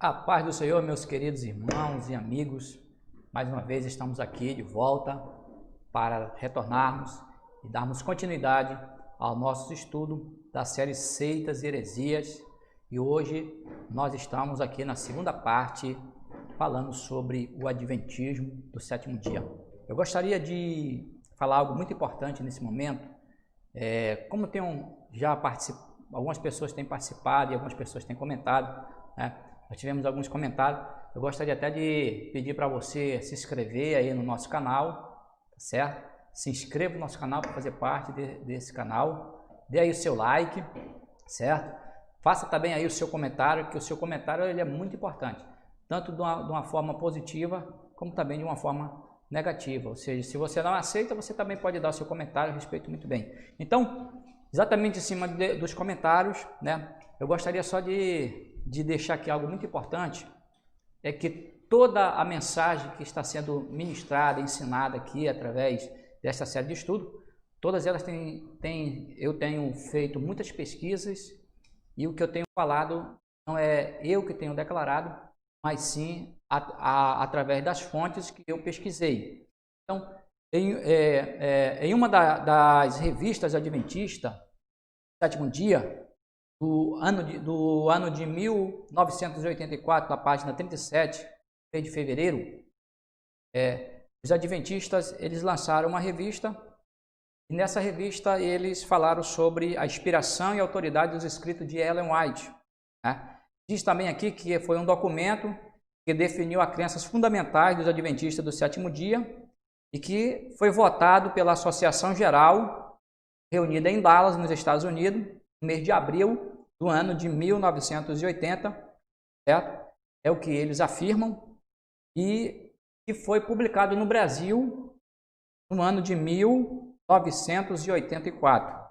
A paz do Senhor, meus queridos irmãos e amigos. Mais uma vez estamos aqui de volta para retornarmos e darmos continuidade ao nosso estudo da série Seitas e Heresias. E hoje nós estamos aqui na segunda parte falando sobre o Adventismo do sétimo dia. Eu gostaria de falar algo muito importante nesse momento. Como algumas pessoas têm participado e algumas pessoas têm comentado, né? Nós tivemos alguns comentários. Eu gostaria até de pedir para você se inscrever aí no nosso canal, tá certo? Se inscreva no nosso canal para fazer parte desse canal. Dê aí o seu like, certo? Faça também aí o seu comentário, que o seu comentário ele é muito importante, tanto de uma forma positiva, como também de uma forma negativa. Ou seja, se você não aceita, você também pode dar o seu comentário, eu respeito muito bem. Então, exatamente em cima dos comentários, né? Eu gostaria só de deixar aqui algo muito importante, é que toda a mensagem que está sendo ministrada, ensinada aqui através desta série de estudo, todas elas eu tenho feito muitas pesquisas e o que eu tenho falado não é eu que tenho declarado, mas sim através das fontes que eu pesquisei. Então, em uma das revistas adventistas, Sétimo Dia, do ano de 1984, na página 37, mês de fevereiro, os adventistas eles lançaram uma revista, e nessa revista eles falaram sobre a inspiração e autoridade dos escritos de Ellen White, né? Diz também aqui que foi um documento que definiu as crenças fundamentais dos adventistas do sétimo dia e que foi votado pela Associação Geral, reunida em Dallas, nos Estados Unidos, no mês de abril do ano de 1980, certo? É o que eles afirmam, e que foi publicado no Brasil no ano de 1984.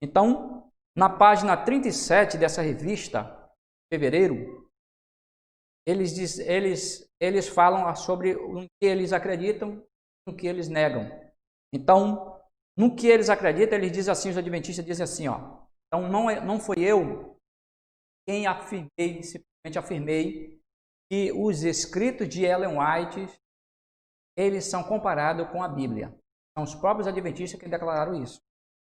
Então, na página 37 dessa revista, fevereiro, eles falam sobre o que eles acreditam e o que eles negam. Então, no que eles acreditam, eles dizem assim, os adventistas dizem assim, ó. Então, não foi eu quem simplesmente afirmei que os escritos de Ellen White, eles são comparados com a Bíblia. São os próprios adventistas que declararam isso.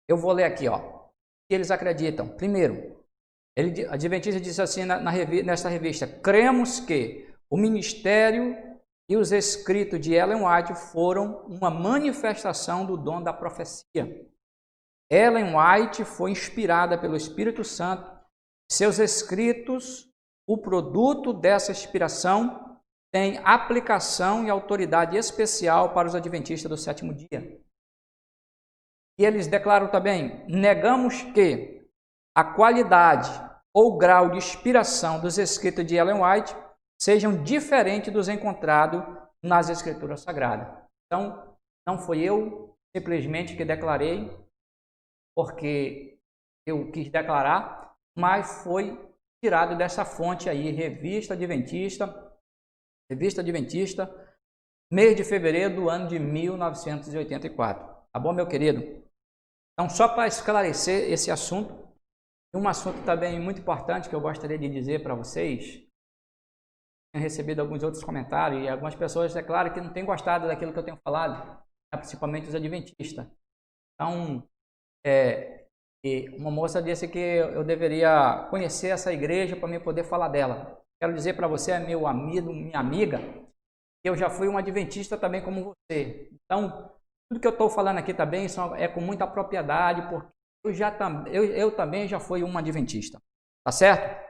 Eu vou ler aqui, ó, o que eles acreditam. Primeiro, a adventista disse assim nesta revista: cremos que o ministério e os escritos de Ellen White foram uma manifestação do dom da profecia. Ellen White foi inspirada pelo Espírito Santo. Seus escritos, o produto dessa inspiração, tem aplicação e autoridade especial para os adventistas do sétimo dia. E eles declaram também: negamos que a qualidade ou grau de inspiração dos escritos de Ellen White sejam diferentes dos encontrados nas Escrituras Sagradas. Então, não foi eu simplesmente que declarei, porque eu quis declarar, mas foi tirado dessa fonte aí, Revista Adventista, mês de fevereiro do ano de 1984. Tá bom, meu querido? Então, só para esclarecer esse assunto, um assunto também muito importante que eu gostaria de dizer para vocês. Tenho recebido alguns outros comentários e algumas pessoas declaram que não têm gostado daquilo que eu tenho falado, principalmente os adventistas. Então, e uma moça disse que eu deveria conhecer essa igreja para mim poder falar dela. Quero dizer para você, meu amigo, minha amiga, que eu já fui um adventista também como você. Então, tudo que eu estou falando aqui também é com muita propriedade, porque eu também já fui um adventista, tá certo?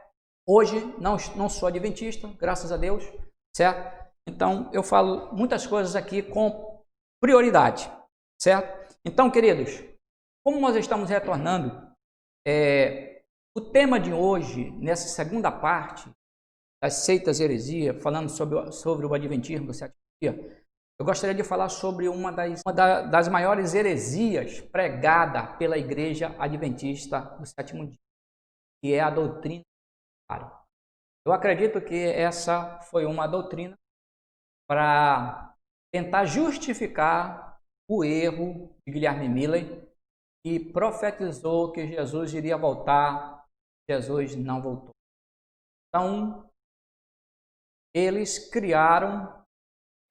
Hoje não sou adventista, graças a Deus, certo? Então, eu falo muitas coisas aqui com prioridade, certo? Então, queridos, como nós estamos retornando, o tema de hoje, nessa segunda parte das seitas e heresias, falando sobre o adventismo do sétimo dia, eu gostaria de falar sobre uma das maiores heresias pregada pela igreja adventista do sétimo dia, que é a doutrina do paro. Eu acredito que essa foi uma doutrina para tentar justificar o erro de Guilherme Miller, que profetizou que Jesus iria voltar. Jesus não voltou. Então, eles criaram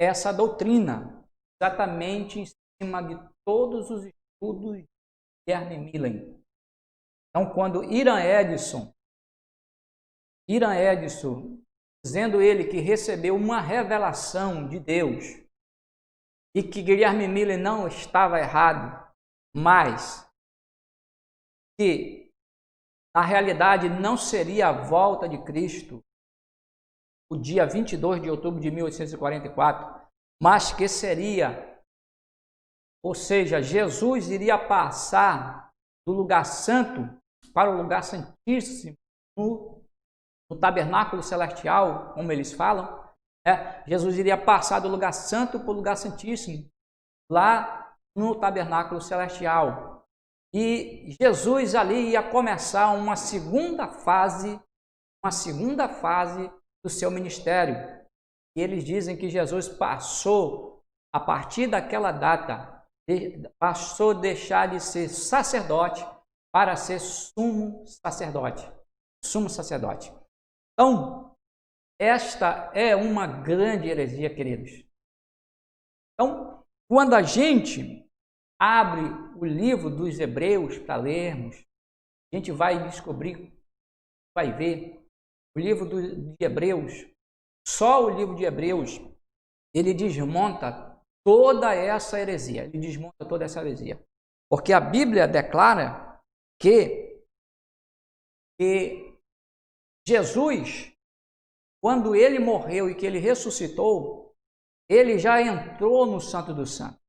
essa doutrina exatamente em cima de todos os estudos de Guilherme Miller. Então, quando Irã Edson, dizendo ele que recebeu uma revelação de Deus e que Guilherme Miller não estava errado, mas que na realidade não seria a volta de Cristo o dia 22 de outubro de 1844, mas que seria, ou seja, Jesus iria passar do lugar santo para o lugar santíssimo no tabernáculo celestial, como eles falam. Jesus iria passar do lugar santo para o lugar santíssimo, lá no tabernáculo celestial. E Jesus ali ia começar uma segunda fase do seu ministério. E eles dizem que Jesus passou, a partir daquela data, passou a deixar de ser sacerdote para ser sumo sacerdote. Então, esta é uma grande heresia, queridos. Então, quando a gente abre o livro dos Hebreus para lermos, a gente vai descobrir, vai ver o livro de Hebreus. Só o livro de Hebreus, ele desmonta toda essa heresia. Porque a Bíblia declara que Jesus, quando ele morreu e que ele ressuscitou, ele já entrou no Santo dos Santos.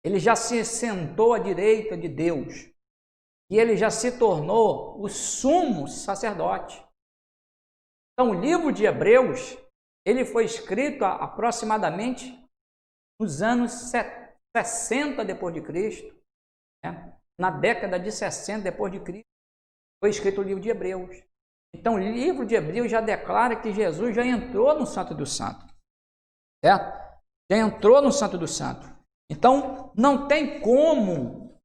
Ele já se sentou à direita de Deus. E ele já se tornou o sumo sacerdote. Então, o livro de Hebreus, ele foi escrito aproximadamente nos anos 60 depois de Cristo, né? Na década de 60 depois de Cristo, foi escrito o livro de Hebreus. Então, o livro de Hebreus já declara que Jesus já entrou no Santo dos Santos, certo? Já entrou no Santo dos Santos. Então, não tem como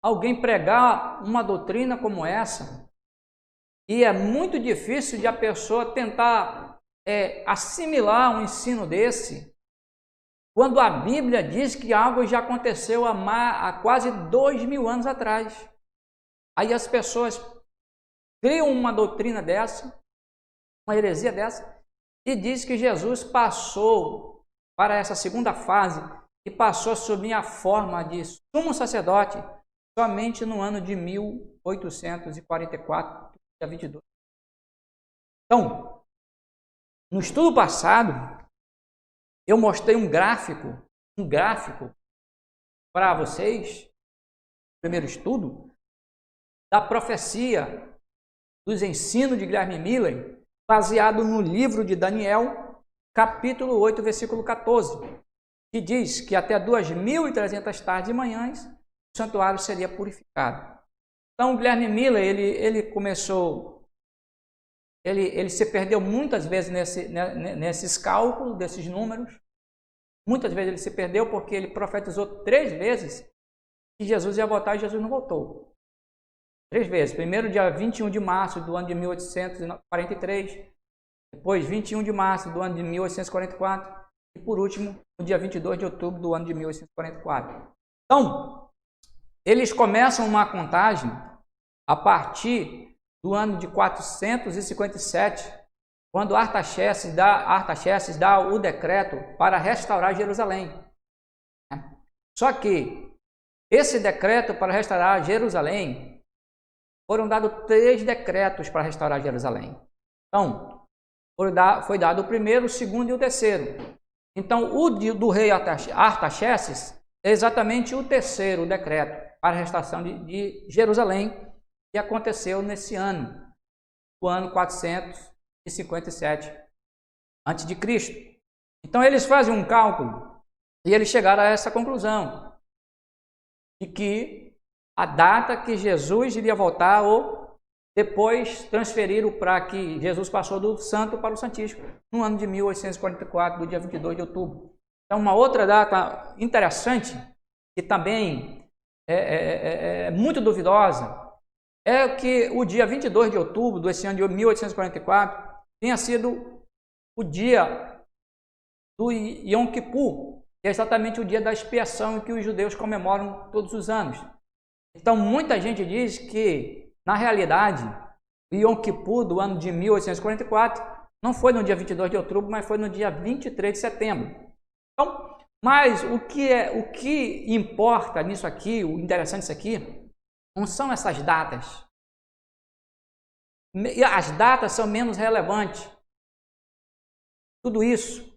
alguém pregar uma doutrina como essa. E é muito difícil de a pessoa tentar assimilar um ensino desse, quando a Bíblia diz que algo já aconteceu há quase 2000 anos atrás. Aí as pessoas criam uma doutrina dessa, uma heresia dessa, e diz que Jesus passou para essa segunda fase e passou sob a forma de sumo sacerdote somente no ano de 1844, dia 22. Então, no estudo passado, eu mostrei um gráfico para vocês, no primeiro estudo, da profecia dos ensinos de Guilherme Miller, baseado no livro de Daniel, capítulo 8, versículo 14, que diz que até 2.300 tardes e manhãs o santuário seria purificado. Então, Guilherme Miller, ele se perdeu muitas vezes nesses cálculos, desses números. Muitas vezes ele se perdeu porque ele profetizou 3 vezes que Jesus ia voltar e Jesus não voltou. 3 vezes. Primeiro, dia 21 de março do ano de 1843. Depois, 21 de março do ano de 1844. E, por último, no dia 22 de outubro do ano de 1844. Então, eles começam uma contagem a partir do ano de 457, quando Artaxerxes dá o decreto para restaurar Jerusalém. Só que esse decreto para restaurar Jerusalém, foram dados 3 decretos para restaurar Jerusalém. Então, foi dado o primeiro, o segundo e o terceiro. Então, o do rei Artaxerxes é exatamente o terceiro decreto para a restauração de Jerusalém, que aconteceu nesse ano, o ano 457 a.C. Então, eles fazem um cálculo e eles chegaram a essa conclusão, de que a data que Jesus iria voltar, ou depois transferiram para que Jesus passou do santo para o santíssimo, no ano de 1844, do dia 22 de outubro. Então, uma outra data interessante, que também é muito duvidosa, é que o dia 22 de outubro desse ano de 1844 tenha sido o dia do Yom Kippur, que é exatamente o dia da expiação que os judeus comemoram todos os anos. Então, muita gente diz que, na realidade, o Yom Kippur do ano de 1844 não foi no dia 22 de outubro, mas foi no dia 23 de setembro. Então, mas o que importa nisso aqui, o interessante disso aqui, não são essas datas. As datas são menos relevantes. Tudo isso,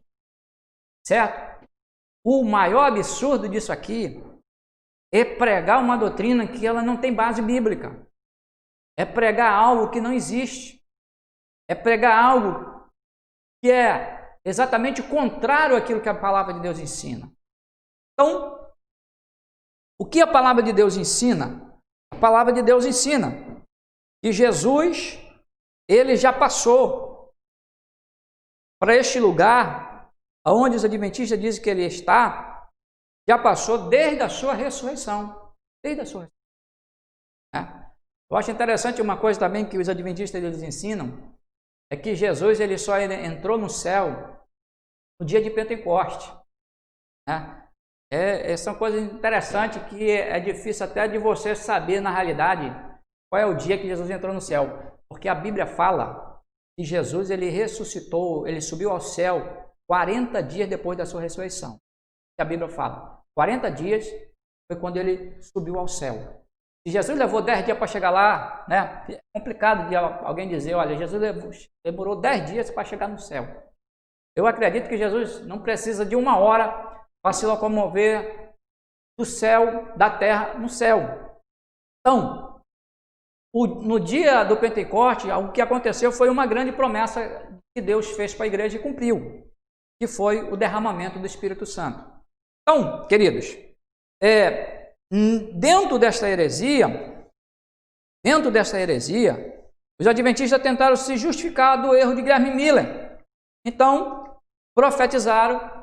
certo? O maior absurdo disso aqui é pregar uma doutrina que ela não tem base bíblica. É pregar algo que não existe. É pregar algo que é exatamente contrário àquilo que a palavra de Deus ensina. Então, o que a palavra de Deus ensina? A palavra de Deus ensina que Jesus, ele já passou para este lugar, onde os adventistas dizem que ele está, já passou desde a sua ressurreição. Desde a sua ressurreição. Eu acho interessante uma coisa também que os adventistas eles ensinam, é que Jesus ele só entrou no céu no dia de Pentecostes. São coisas interessantes que é difícil até de você saber na realidade qual é o dia que Jesus entrou no céu. Porque a Bíblia fala que Jesus ele ressuscitou, ele subiu ao céu 40 dias depois da sua ressurreição. A Bíblia fala, 40 dias foi quando ele subiu ao céu. Se Jesus levou 10 dias para chegar lá, né? É complicado de alguém dizer, olha, Jesus demorou 10 dias para chegar no céu. Eu acredito que Jesus não precisa de uma hora para se locomover do céu, da terra, no céu. Então, no dia do Pentecostes, o que aconteceu foi uma grande promessa que Deus fez para a igreja e cumpriu, que foi o derramamento do Espírito Santo. Então, queridos, dentro desta heresia, os adventistas tentaram se justificar do erro de Graham Miller. Então, profetizaram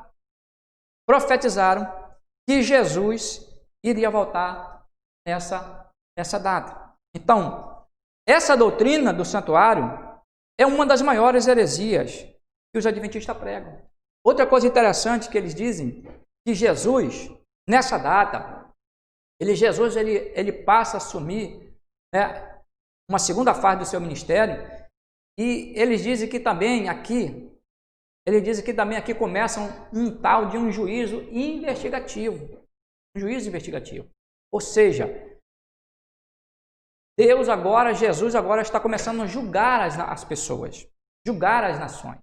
que Jesus iria voltar nessa data. Então, essa doutrina do santuário é uma das maiores heresias que os adventistas pregam. Outra coisa interessante que eles dizem, que Jesus, nessa data, ele passa a assumir, né, uma segunda fase do seu ministério, e eles dizem que também aqui começa um tal de um juízo investigativo. Ou seja, Jesus agora está começando a julgar as pessoas, julgar as nações.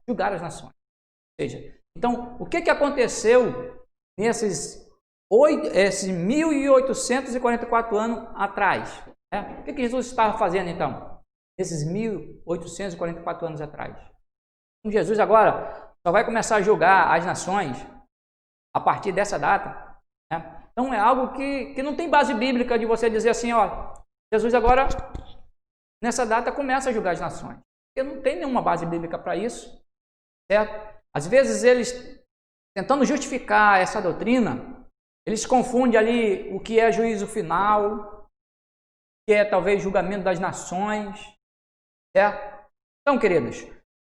Julgar as nações. Ou seja, então, o que aconteceu nesses 1844 anos atrás? O que Jesus estava fazendo então? Nesses 1844 anos atrás? Jesus agora só vai começar a julgar as nações a partir dessa data. Então é algo que não tem base bíblica de você dizer assim, ó, Jesus agora nessa data começa a julgar as nações. Porque não tem nenhuma base bíblica para isso, certo? Às vezes eles, tentando justificar essa doutrina, eles confundem ali o que é juízo final, que é talvez julgamento das nações, certo? Então, queridos,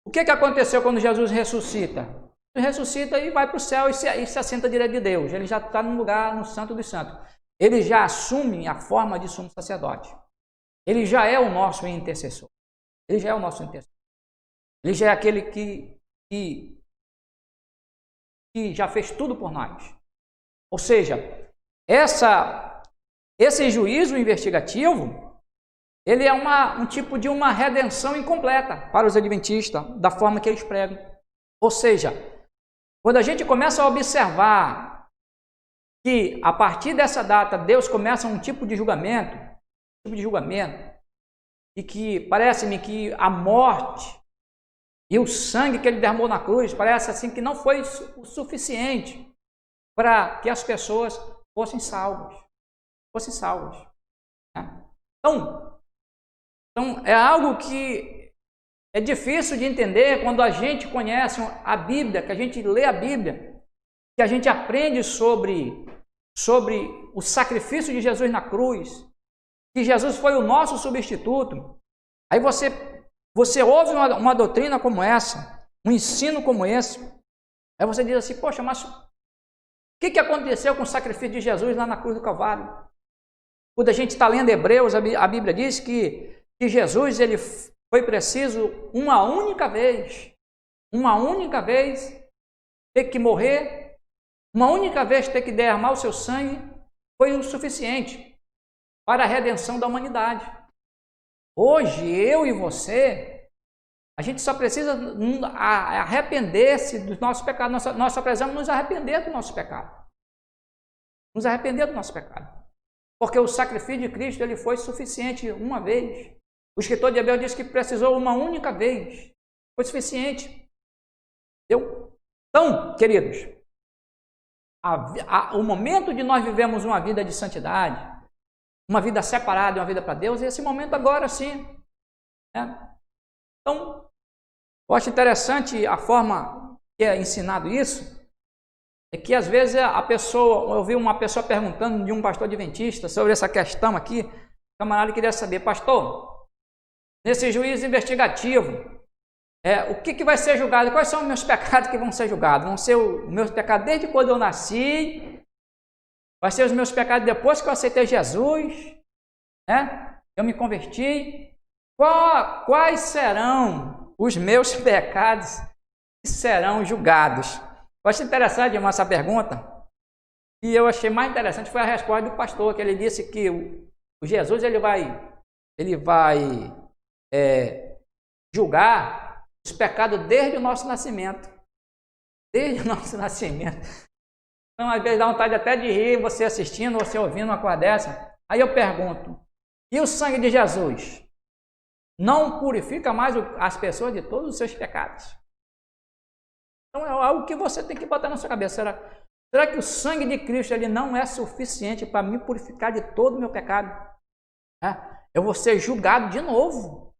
o que aconteceu quando Jesus ressuscita? Ele ressuscita e vai para o céu e se assenta direito de Deus. Ele já está no lugar, no Santo dos Santos. Ele já assume a forma de sumo sacerdote. Ele já é o nosso intercessor. Ele já é aquele que já fez tudo por nós. Ou seja, esse juízo investigativo, ele é um tipo de uma redenção incompleta para os adventistas, da forma que eles pregam. Ou seja, quando a gente começa a observar que a partir dessa data Deus começa um tipo de julgamento, e que parece-me que a morte e o sangue que ele derramou na cruz parece assim que não foi o suficiente para que as pessoas fossem salvas. Então é algo que É difícil de entender quando a gente conhece a Bíblia, que a gente lê a Bíblia, que a gente aprende sobre o sacrifício de Jesus na cruz, que Jesus foi o nosso substituto. Aí você ouve uma doutrina como essa, um ensino como esse, aí você diz assim, poxa, mas o que aconteceu com o sacrifício de Jesus lá na cruz do Calvário? Quando a gente está lendo Hebreus, a Bíblia diz que Jesus ele foi preciso uma única vez ter que morrer, uma única vez ter que derramar o seu sangue, foi o suficiente para a redenção da humanidade. Hoje, eu e você, a gente só precisa arrepender-se dos nossos pecados. Nós só precisamos nos arrepender do nosso pecado. Nos arrepender do nosso pecado. Porque o sacrifício de Cristo ele foi suficiente uma vez. O escritor de Hebreus diz que precisou uma única vez. Foi suficiente. Entendeu? Então, queridos, o momento de nós vivemos uma vida de santidade, uma vida separada, uma vida para Deus, é esse momento agora sim. Né? Então, eu acho interessante a forma que é ensinado isso, é que às vezes eu vi uma pessoa perguntando de um pastor adventista sobre essa questão aqui, o camarada queria saber, pastor, nesse juízo investigativo, o que vai ser julgado? Quais são os meus pecados que vão ser julgados? Vão ser os meus pecados desde quando eu nasci? Vai ser os meus pecados depois que eu aceitei Jesus? Né? Eu me converti? Quais serão os meus pecados que serão julgados? Eu achei interessante essa pergunta. E eu achei mais interessante foi a resposta do pastor, que ele disse que o Jesus ele vai julgar os pecados desde o nosso nascimento. Desde o nosso nascimento. Então, às vezes dá vontade até de rir, você assistindo, você ouvindo uma coisa dessa. Aí eu pergunto, e o sangue de Jesus não purifica mais as pessoas de todos os seus pecados? Então é algo que você tem que botar na sua cabeça. Será que o sangue de Cristo ele não é suficiente para me purificar de todo o meu pecado? Eu vou ser julgado de novo.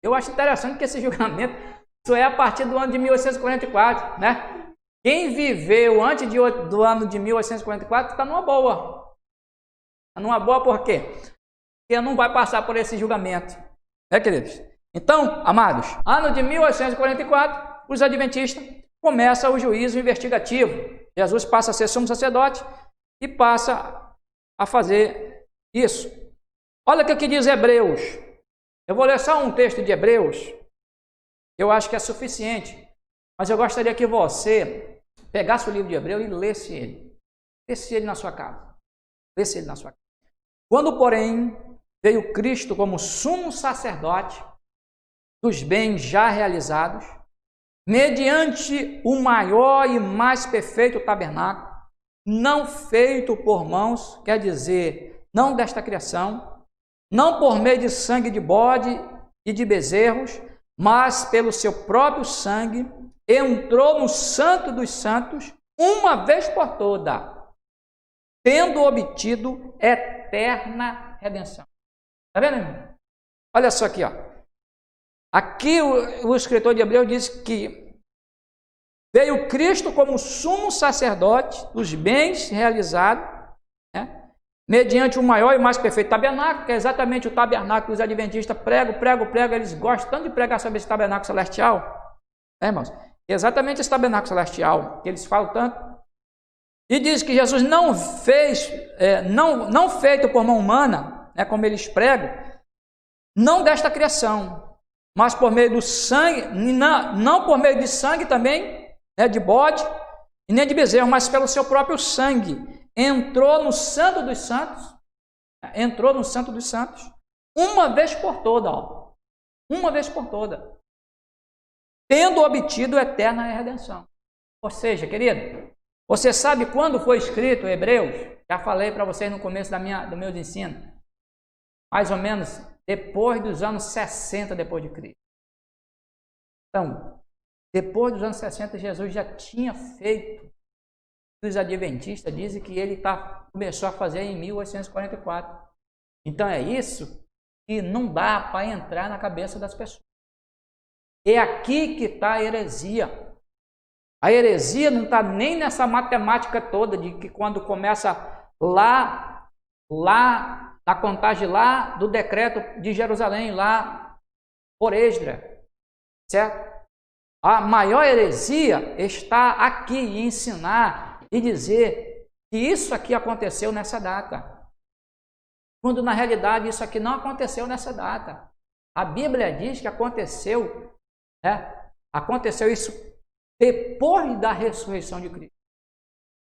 Eu acho interessante que esse julgamento isso é a partir do ano de 1844, né? Quem viveu antes do ano de 1844 está numa boa. Está numa boa por quê? Porque não vai passar por esse julgamento. Né, queridos? Então, amados, ano de 1844, os adventistas começam o juízo investigativo. Jesus passa a ser sumo sacerdote e passa a fazer isso. Olha o que diz Hebreus. Eu vou ler só um texto de Hebreus. Eu acho que é suficiente. Mas eu gostaria que você pegasse o livro de Hebreus e lesse ele. Lesse ele na sua casa. Lesse ele na sua casa. Quando, porém, veio Cristo como sumo sacerdote dos bens já realizados, mediante o maior e mais perfeito tabernáculo, não feito por mãos, quer dizer, não desta criação, não por meio de sangue de bode e de bezerros, mas pelo seu próprio sangue, entrou no Santo dos Santos, uma vez por toda, tendo obtido eterna redenção. Está vendo, irmão? Olha só aqui, ó. Aqui o escritor de Hebreus diz que veio Cristo como sumo sacerdote dos bens realizados, né? Mediante o maior e mais perfeito tabernáculo, que é exatamente o tabernáculo dos adventistas prego, eles gostam tanto de pregar sobre esse tabernáculo celestial, né, irmãos? Exatamente esse tabernáculo celestial, que eles falam tanto. E diz que Jesus não fez, não feito por mão humana, né, como eles pregam, não desta criação, mas por meio do sangue, não por meio de sangue também, né, de bode, e nem de bezerro, mas pelo seu próprio sangue. Entrou no Santo dos Santos, uma vez por toda, ó. Uma vez por toda. Tendo obtido eterna redenção. Ou seja, querido, você sabe quando foi escrito Hebreus? Já falei para vocês no começo do meu ensino. Mais ou menos depois dos anos 60 depois de Cristo. Então, depois dos anos 60, Jesus já tinha feito. Os adventistas dizem que ele começou a fazer em 1844. Então é isso que não dá para entrar na cabeça das pessoas. É aqui que está a heresia. A heresia não está nem nessa matemática toda de que quando começa lá na contagem lá do decreto de Jerusalém, lá por Esdras, certo? A maior heresia está aqui em ensinar e dizer que isso aqui aconteceu nessa data, quando na realidade isso aqui não aconteceu nessa data. A Bíblia diz que aconteceu, né? Aconteceu isso depois da ressurreição de Cristo.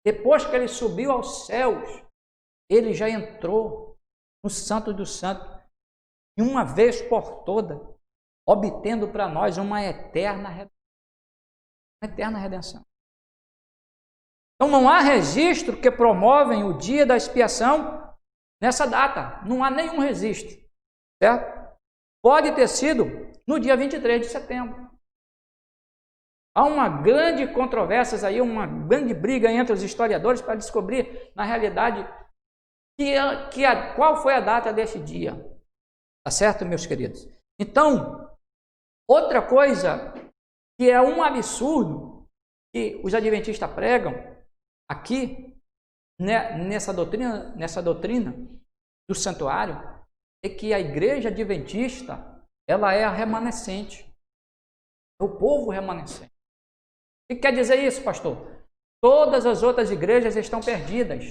Depois que ele subiu aos céus, ele já entrou no Santo dos Santos, de uma vez por toda, obtendo para nós uma eterna redenção. Então não há registro que promovem o dia da expiação nessa data. Não há nenhum registro, certo? Pode ter sido no dia 23 de setembro. Há uma grande controvérsia aí, uma grande briga entre os historiadores para descobrir, na realidade, qual foi a data desse dia. Tá certo, meus queridos? Então, outra coisa que é um absurdo que os adventistas pregam aqui, né, nessa doutrina do santuário, é que a igreja adventista, ela é a remanescente, é o povo remanescente. O que quer dizer isso, pastor? Todas as outras igrejas estão perdidas.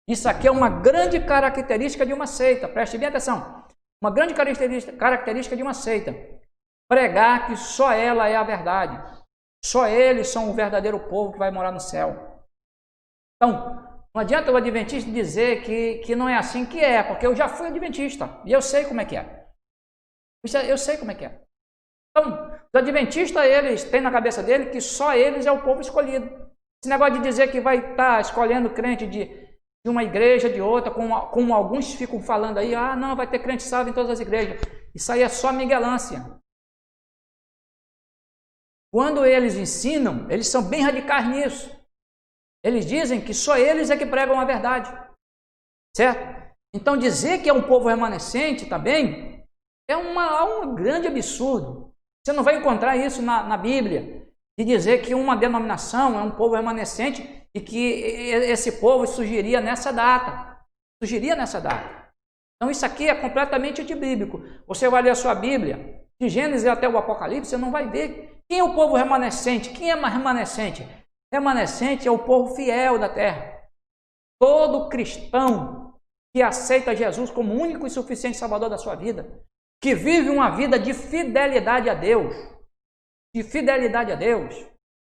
Isso aqui é uma grande característica de uma seita, preste bem atenção. Uma grande característica de uma seita. Pregar que só ela é a verdade. Só eles são o verdadeiro povo que vai morar no céu. Então, não adianta o adventista dizer que não é assim, que é, porque eu já fui adventista e eu sei como é que é. Eu sei como é que é. Então, os adventistas, eles têm na cabeça dele que só eles é o povo escolhido. Esse negócio de dizer que vai estar escolhendo crente de uma igreja, de outra, como alguns ficam falando aí, não, vai ter crente salvo em todas as igrejas. Isso aí é só miguelância. Quando eles ensinam, eles são bem radicais nisso. Eles dizem que só eles é que pregam a verdade. Certo? Então dizer que é um povo remanescente também é um grande absurdo. Você não vai encontrar isso na Bíblia, de dizer que uma denominação é um povo remanescente e que esse povo surgiria nessa data. Então isso aqui é completamente antibíblico. Você vai ler a sua Bíblia, de Gênesis até o Apocalipse, você não vai ver quem é o povo remanescente. Quem é remanescente? Remanescente é o povo fiel da terra. Todo cristão que aceita Jesus como único e suficiente Salvador da sua vida, que vive uma vida de fidelidade a Deus,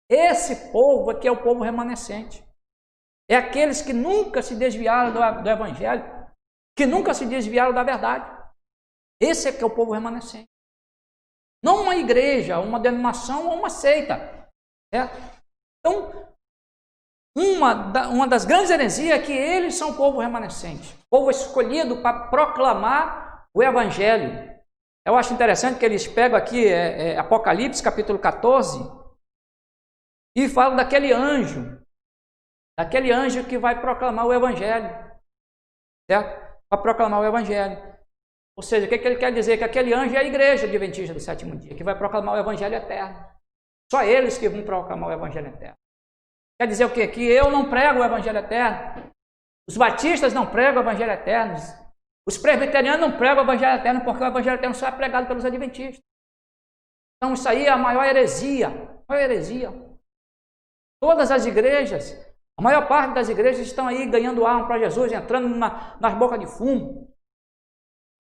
esse povo aqui é o povo remanescente. É aqueles que nunca se desviaram do Evangelho, que nunca se desviaram da verdade. Esse é que é o povo remanescente. Não uma igreja, uma denominação ou uma seita. Certo? Então, uma das grandes heresias é que eles são o povo remanescente, povo escolhido para proclamar o Evangelho. Eu acho interessante que eles pegam aqui Apocalipse capítulo 14 e falam daquele anjo que vai proclamar o Evangelho, certo? Para proclamar o Evangelho. Ou seja, o que ele quer dizer? Que aquele anjo é a igreja adventista do sétimo dia, que vai proclamar o Evangelho eterno. Só eles que vão proclamar o Evangelho eterno. Quer dizer o quê? Que eu não prego o Evangelho eterno, os batistas não pregam o Evangelho eterno, os presbiterianos não pregam o Evangelho eterno, porque o Evangelho eterno só é pregado pelos adventistas. Então isso aí é a maior heresia. Todas as igrejas, a maior parte das igrejas estão aí ganhando alma para Jesus, entrando nas bocas de fumo,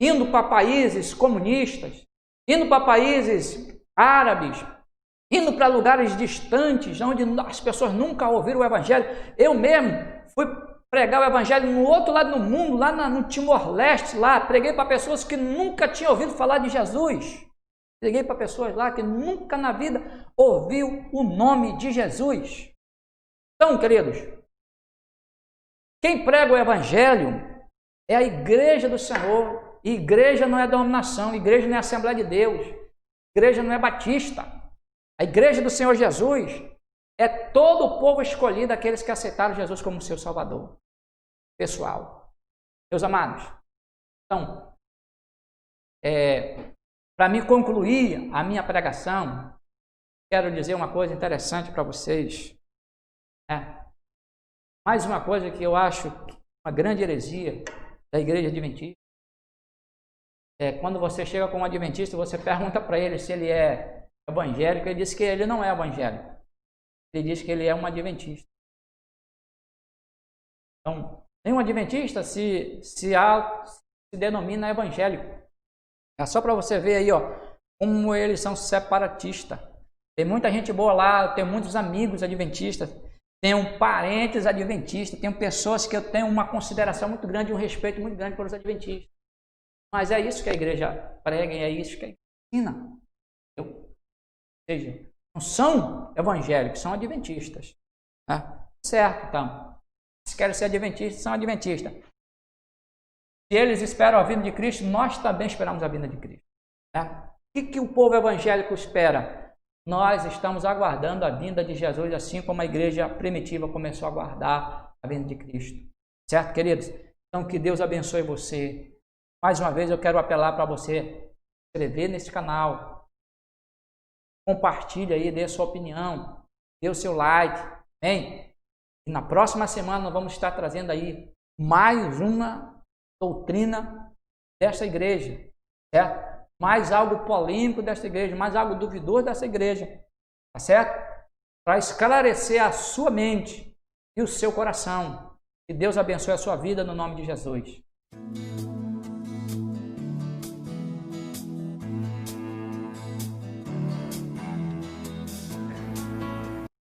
indo para países comunistas, indo para países árabes, indo para lugares distantes, onde as pessoas nunca ouviram o Evangelho. Eu mesmo fui pregar o Evangelho no outro lado do mundo, lá no Timor-Leste, lá, preguei para pessoas que nunca tinham ouvido falar de Jesus. Preguei para pessoas lá que nunca na vida ouviu o nome de Jesus. Então, queridos, quem prega o Evangelho é a igreja do Senhor. E igreja não é denominação, igreja não é Assembleia de Deus, igreja não é batista. A igreja do Senhor Jesus é todo o povo escolhido, aqueles que aceitaram Jesus como seu Salvador pessoal. Meus amados, então, Para me concluir a minha pregação, quero dizer uma coisa interessante para vocês. Mais uma coisa que eu acho uma grande heresia da igreja adventista. Quando você chega com um adventista, você pergunta para ele se ele é evangélico, ele diz que ele não é evangélico. Ele diz que ele é um adventista. Então, nenhum adventista se denomina evangélico. É só para você ver aí, como eles são separatistas. Tem muita gente boa lá, tem muitos amigos adventistas, tenho parentes adventistas, tenho pessoas que eu tenho uma consideração muito grande, um respeito muito grande pelos adventistas. Mas é isso que a igreja prega e é isso que a igreja ensina. Ou seja, não são evangélicos, são adventistas. Certo, então. Se querem ser adventistas, são adventistas. Se eles esperam a vinda de Cristo, nós também esperamos a vinda de Cristo. O que o povo evangélico espera? Nós estamos aguardando a vinda de Jesus, assim como a igreja primitiva começou a aguardar a vinda de Cristo. Certo, queridos? Então, que Deus abençoe você. Mais uma vez, eu quero apelar para você se inscrever nesse canal. Compartilhe aí, dê a sua opinião. Dê o seu like. Amém? E na próxima semana nós vamos estar trazendo aí mais uma doutrina desta igreja. Certo? Mais algo polêmico desta igreja, mais algo duvidoso dessa igreja. Tá certo? Para esclarecer a sua mente e o seu coração. Que Deus abençoe a sua vida no nome de Jesus.